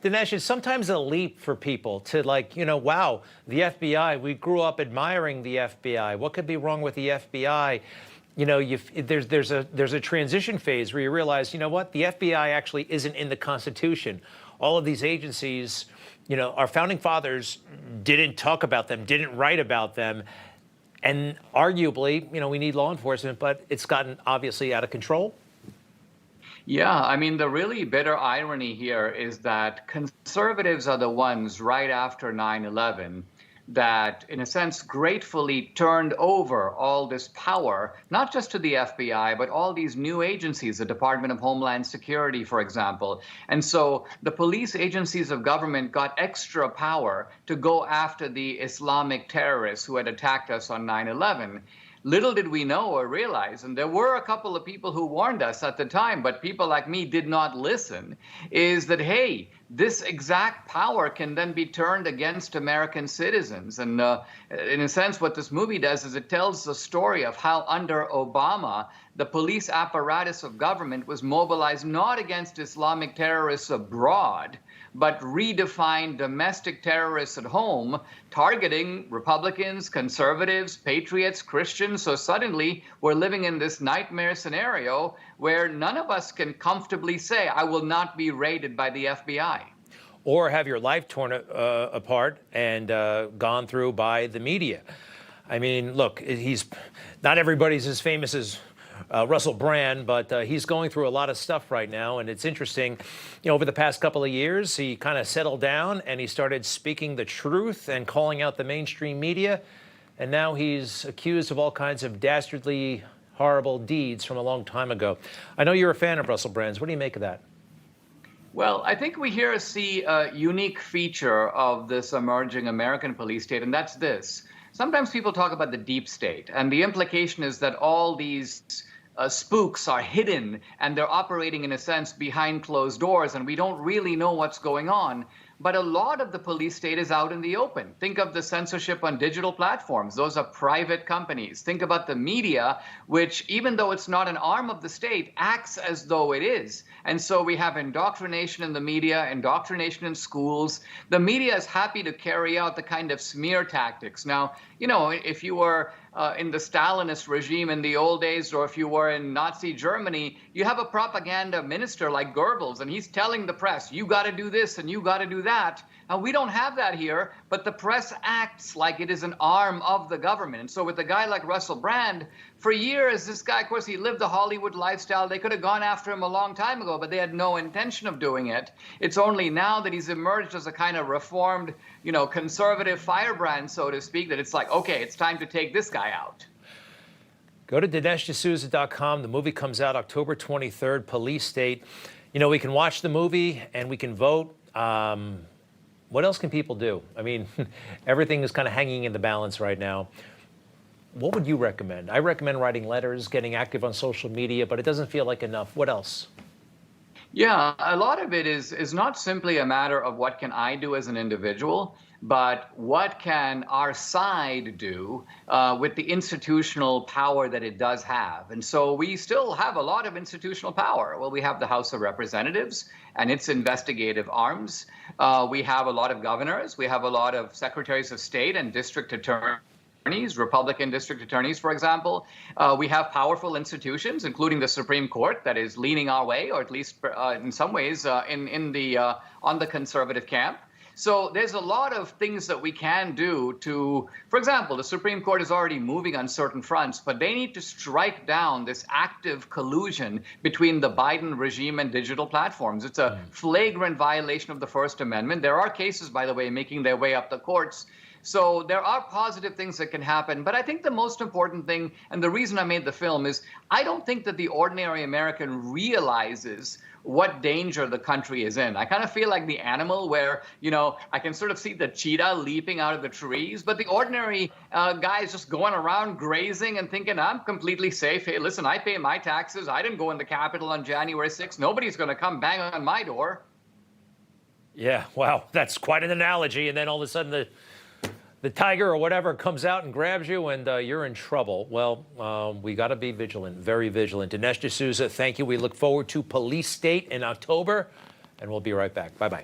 Dinesh, it's sometimes a leap for people to wow, the FBI, we grew up admiring the FBI. What could be wrong with the FBI? There's a transition phase where you realize, you know what, the FBI actually isn't in the Constitution. All of these agencies, our founding fathers didn't talk about them, didn't write about them. And arguably, we need law enforcement, but it's gotten obviously out of control. Yeah, I mean, the really bitter irony here is that conservatives are the ones right after 9/11 that, in a sense, gratefully turned over all this power, not just to the FBI, but all these new agencies, the Department of Homeland Security, for example. And so the police agencies of government got extra power to go after the Islamic terrorists who had attacked us on 9/11. Little did we know or realize, and there were a couple of people who warned us at the time, but people like me did not listen, is that, hey, this exact power can then be turned against American citizens. And in a sense, what this movie does is it tells the story of how under Obama, the police apparatus of government was mobilized not against Islamic terrorists abroad, but redefined domestic terrorists at home, targeting Republicans, conservatives, patriots, Christians. So suddenly we're living in this nightmare scenario where none of us can comfortably say, I will not be raided by the FBI. Or have your life torn apart and gone through by the media. I mean, look, not everybody's as famous as Russell Brand, but he's going through a lot of stuff right now. And it's interesting, over the past couple of years, he kind of settled down and he started speaking the truth and calling out the mainstream media. And now he's accused of all kinds of dastardly, horrible deeds from a long time ago. I know you're a fan of Russell Brand's. What do you make of that? Well, I think we here see a unique feature of this emerging American police state, and that's this. Sometimes people talk about the deep state, and the implication is that all these spooks are hidden and they're operating, in a sense, behind closed doors, and we don't really know what's going on. But a lot of the police state is out in the open. Think of the censorship on digital platforms. Those are private companies. Think about the media, which, even though it's not an arm of the state, acts as though it is. And so we have indoctrination in the media, indoctrination in schools. The media is happy to carry out the kind of smear tactics. Now, if you were in the Stalinist regime in the old days, or if you were in Nazi Germany, you have a propaganda minister like Goebbels, and he's telling the press, you got to do this and you got to do that. Now, we don't have that here, but the press acts like it is an arm of the government. And so with a guy like Russell Brand, for years, this guy, of course, he lived the Hollywood lifestyle. They could have gone after him a long time ago, but they had no intention of doing it. It's only now that he's emerged as a kind of reformed, conservative firebrand, so to speak, that it's like, okay, it's time to take this guy out. Go to DineshD'Souza.com. The movie comes out October 23rd, Police State. We can watch the movie and we can vote. What else can people do? I mean, everything is kind of hanging in the balance right now. What would you recommend? I recommend writing letters, getting active on social media, but it doesn't feel like enough. What else? Yeah, a lot of it is not simply a matter of what can I do as an individual, but what can our side do with the institutional power that it does have. And so we still have a lot of institutional power. Well, we have the House of Representatives and its investigative arms. We have a lot of governors. We have a lot of secretaries of state and district attorneys, Republican district attorneys, for example. We have powerful institutions, including the Supreme Court, that is leaning our way, or at least in some ways on the conservative camp. So there's a lot of things that we can do to, for example, the Supreme Court is already moving on certain fronts, but they need to strike down this active collusion between the Biden regime and digital platforms. It's a flagrant violation of the First Amendment. There are cases, by the way, making their way up the courts. So there are positive things that can happen. But I think the most important thing, and the reason I made the film, is I don't think that the ordinary American realizes what danger the country is in. I kind of feel like the animal where, I can sort of see the cheetah leaping out of the trees, but the ordinary guy is just going around grazing and thinking, I'm completely safe. Hey, listen, I pay my taxes. I didn't go in the Capitol on January 6th. Nobody's going to come bang on my door. Yeah, wow, that's quite an analogy. And then all of a sudden the tiger or whatever comes out and grabs you and you're in trouble. Well, we got to be vigilant, very vigilant. Dinesh D'Souza, thank you. We look forward to Police State in October, and we'll be right back. Bye-bye.